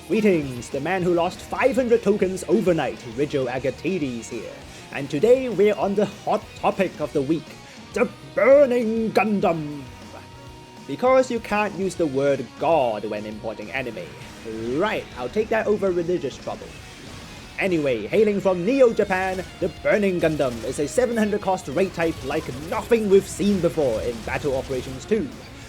Greetings, the man who lost 500 tokens overnight, Rigil Agateiades here. And today we're on the hot topic of the week, the Burning Gundam. Because you can't use the word God when importing anime. Right, I'll take that over religious trouble. Anyway, hailing from Neo Japan, the Burning Gundam is a 700 cost raid type like nothing we've seen before in Battle Operations 2.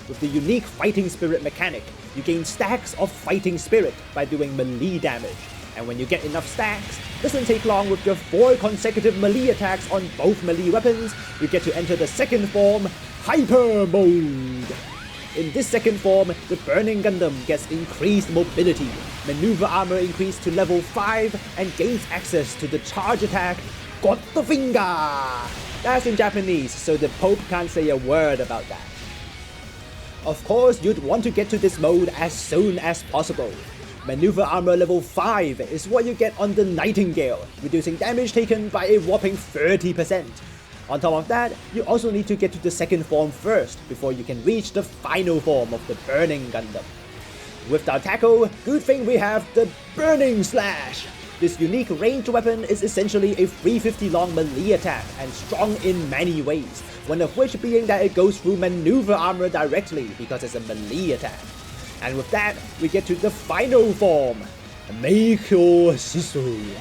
With the unique fighting spirit mechanic, you gain stacks of fighting spirit by doing melee damage. And when you get enough stacks, doesn't take long with your 4 consecutive melee attacks on both melee weapons, you get to enter the second form, Hyper Mode. In this second form, the Burning Gundam gets increased mobility, maneuver armor increased to level 5, and gains access to the charge attack, Got the Finger! That's in Japanese, so the Pope can't say a word about that. Of course, you'd want to get to this mode as soon as possible. Maneuver armor level 5 is what you get on the Nightingale, reducing damage taken by a whopping 30%. On top of that, you also need to get to the second form first before you can reach the final form of the Burning Gundam. With our tackle, good thing we have the Burning Slash. This unique ranged weapon is essentially a 350 long melee attack and strong in many ways, one of which being that it goes through maneuver armor directly because it's a melee attack. And with that, we get to the final form, Meikyo Shisui.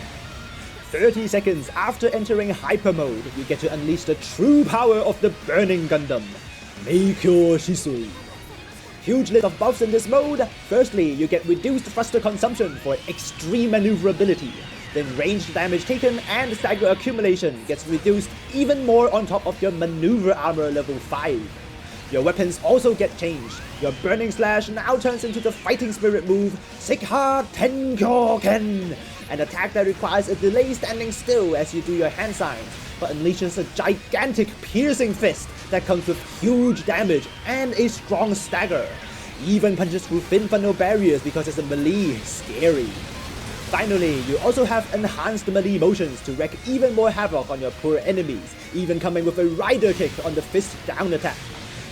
30 seconds after entering Hyper Mode, you get to unleash the true power of the Burning Gundam, Meikyo Shisui. Huge list of buffs in this mode. Firstly, you get reduced thruster consumption for extreme maneuverability. Then ranged damage taken and stagger accumulation gets reduced even more on top of your maneuver armor level 5. Your weapons also get changed. Your Burning Slash now turns into the fighting spirit move, Sekha Tenkyoken, an attack that requires a delay standing still as you do your hand signs, but unleashes a gigantic piercing fist that comes with huge damage and a strong stagger. Even punches through thin funnel barriers because it's a melee, scary. Finally, you also have enhanced melee motions to wreak even more havoc on your poor enemies, even coming with a rider kick on the fist down attack.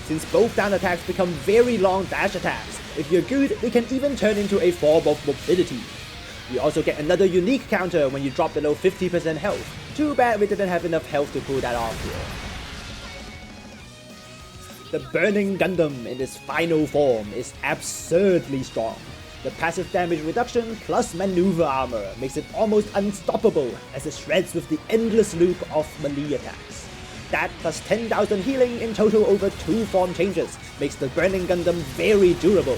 Since both down attacks become very long dash attacks, if you're good, they can even turn into a form of mobility. You also get another unique counter when you drop below 50% health. Too bad we didn't have enough health to pull that off here. The Burning Gundam in its final form is absurdly strong. The passive damage reduction plus maneuver armor makes it almost unstoppable as it shreds with the endless loop of melee attacks. That plus 10,000 healing in total over 2 form changes makes the Burning Gundam very durable.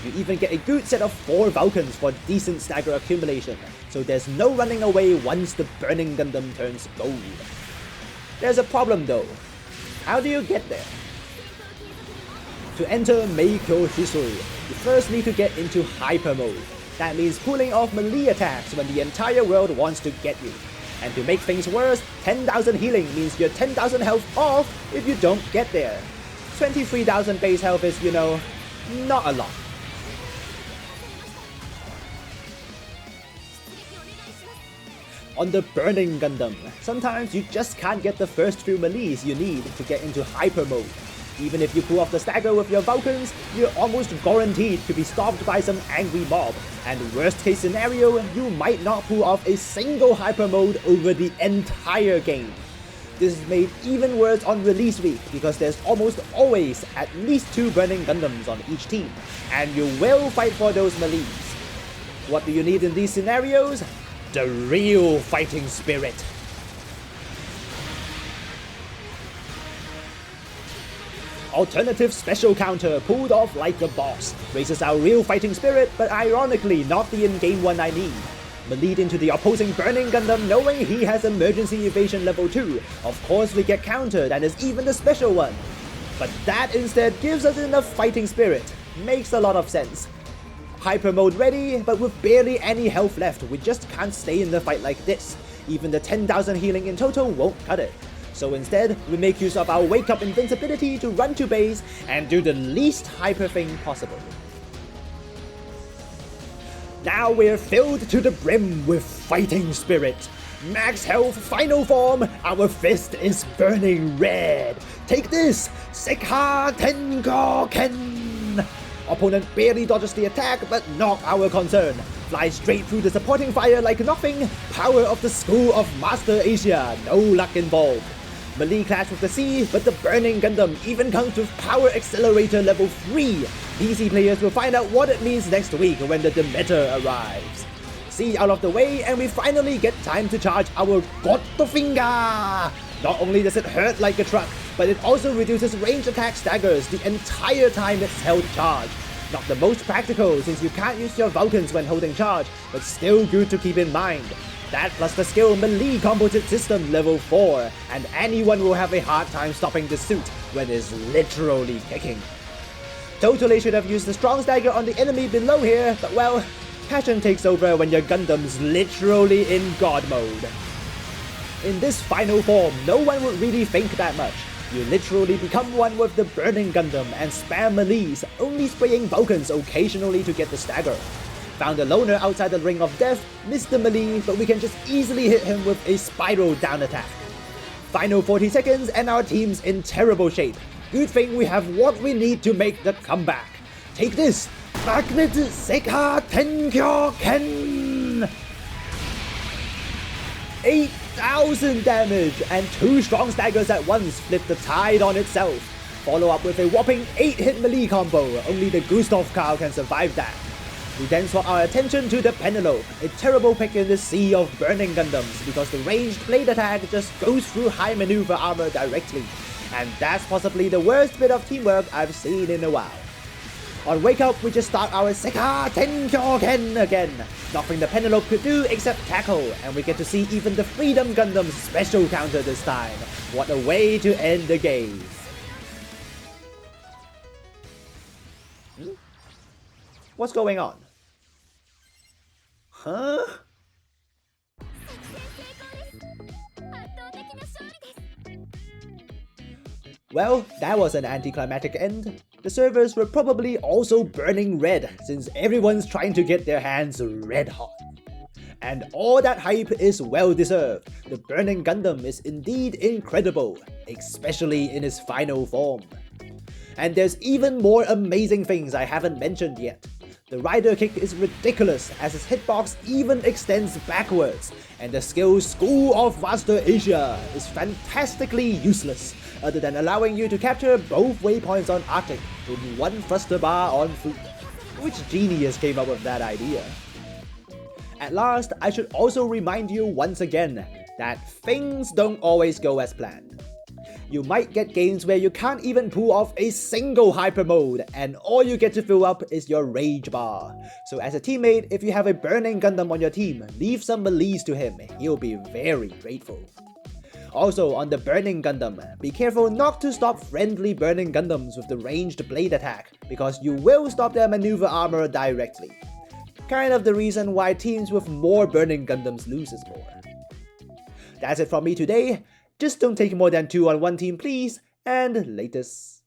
You even get a good set of 4 Vulcans for decent stagger accumulation, so there's no running away once the Burning Gundam turns gold. There's a problem though. How do you get there? To enter Meikyo Shisui, you first need to get into Hyper Mode. That means pulling off melee attacks when the entire world wants to get you. And to make things worse, 10,000 healing means you're 10,000 health off if you don't get there. 23,000 base health is, not a lot. On the Burning Gundam, sometimes you just can't get the first few melees you need to get into Hyper Mode. Even if you pull off the stagger with your Vulcans, you're almost guaranteed to be stopped by some angry mob, and worst case scenario, you might not pull off a single Hyper Mode over the entire game. This is made even worse on release week because there's almost always at least 2 Burning Gundams on each team, and you will fight for those melees. What do you need in these scenarios? The real fighting spirit. Alternative special counter pulled off like a boss. Raises our real fighting spirit, but ironically not the in-game one I need. Lead into the opposing Burning Gundam knowing he has emergency evasion level 2. Of course we get countered and is even the special one. But that instead gives us enough fighting spirit. Makes a lot of sense. Hyper Mode ready, but with barely any health left, we just can't stay in the fight like this. Even the 10,000 healing in total won't cut it. So instead, we make use of our Wake Up invincibility to run to base and do the least hyper thing possible. Now we're filled to the brim with fighting spirit. Max health final form, our fist is burning red. Take this, Sekha Tenkyoken! Opponent barely dodges the attack, but not our concern. fly straight through the supporting fire like nothing. Power of the School of Master Asia, no luck involved. Melee clash with the sea, but the Burning Gundam even comes with Power Accelerator level 3. PC players will find out what it means next week when the Demeter arrives. Sea out of the way, and we finally get time to charge our Gotofinger! Not only does it hurt like a truck, but it also reduces range attack staggers the entire time it's held charged. Not the most practical since you can't use your Vulcans when holding charge, but still good to keep in mind. That plus the skill Melee Composite System level 4, and anyone will have a hard time stopping the suit when it's literally kicking. Totally should have used the strong stagger on the enemy below here, but well, passion takes over when your Gundam's literally in God mode. In this final form, no one would really think that much. You literally become one with the Burning Gundam and spam melees, only spraying Vulcans occasionally to get the stagger. Found a loner outside the ring of death, missed the melee, but we can just easily hit him with a spiral down attack. Final 40 seconds and our team's in terrible shape. Good thing we have what we need to make the comeback. Take this! Magnet Sekha Tenkyo Ken! 8,000 damage and 2 strong staggers at once flip the tide on itself. Follow up with a whopping 8-hit melee combo, only the Gustav cow can survive that. We then swap our attention to the Penelope, a terrible pick in the sea of Burning Gundams because the ranged blade attack just goes through high maneuver armor directly. And that's possibly the worst bit of teamwork I've seen in a while. On wake up, we just start our Sekha Tenkyo Ken again. Nothing the Penelope could do except tackle, and we get to see even the Freedom Gundam's special counter this time. What a way to end the game. What's going on? Huh? Well, that was an anticlimactic end. The servers were probably also burning red since everyone's trying to get their hands red hot. And all that hype is well deserved. The Burning Gundam is indeed incredible, especially in its final form. And there's even more amazing things I haven't mentioned yet. The rider kick is ridiculous as its hitbox even extends backwards, and the skill School of Master Asia is fantastically useless, other than allowing you to capture both waypoints on Arctic in one thruster bar on foot. Which genius came up with that idea? At last, I should also remind you once again that things don't always go as planned. You might get games where you can't even pull off a single hyper mode, and all you get to fill up is your rage bar. So as a teammate, if you have a Burning Gundam on your team, leave some melees to him, he'll be very grateful. Also, on the Burning Gundam, be careful not to stop friendly Burning Gundams with the ranged blade attack, because you will stop their maneuver armor directly. Kind of the reason why teams with more Burning Gundams loses more. That's it from me today. Just don't take more than 2 on one team please, and latest.